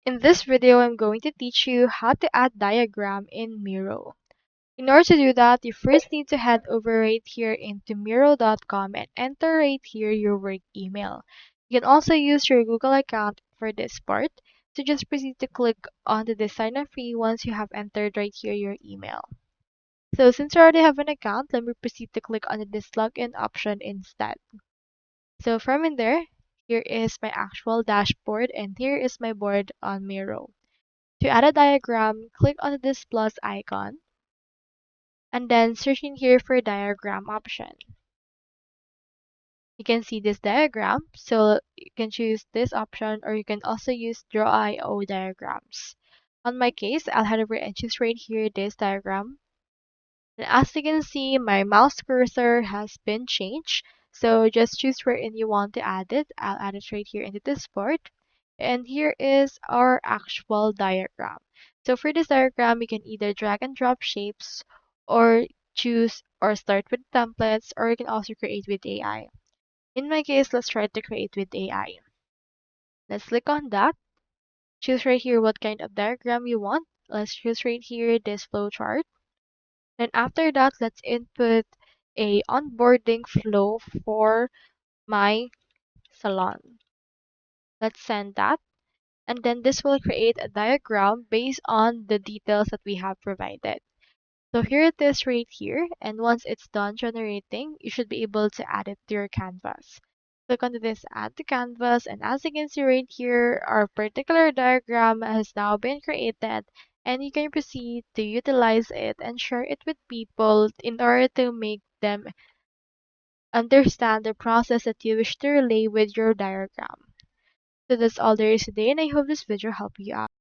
In this video, I'm going to teach you how to add diagram in Miro. In order to do that, you first need to head over right here into Miro.com and enter right here your work email. You can also use your Google account for this part. So just proceed to click on the sign up free once you have entered right here your email. So since you already have an account, let me proceed to click on this login option instead. So from in there, here is my actual dashboard and here is my board on Miro. To add a diagram, click on this plus icon and then search in here for diagram option. You can see this diagram, so you can choose this option or you can also use draw IO diagrams. On my case, I'll head over and choose right here this diagram. And as you can see, my mouse cursor has been changed. So just choose wherein you want to add it. I'll add it right here into this board. And here is our actual diagram. So for this diagram, you can either drag and drop shapes or choose or start with templates, or you can also create with AI. In my case, let's try to create with AI. Let's click on that. Choose right here what kind of diagram you want. Let's choose right here this flowchart. And after that, let's input a onboarding flow for my salon. Let's send that. And then this will create a diagram based on the details that we have provided. So here it is right here. And once it's done generating, you should be able to add it to your canvas. Click on this add to canvas, and as you can see right here, our particular diagram has now been created, and you can proceed to utilize it and share it with people in order to make them understand the process that you wish to relay with your diagram. So that's all there is today, and I hope this video helped you out.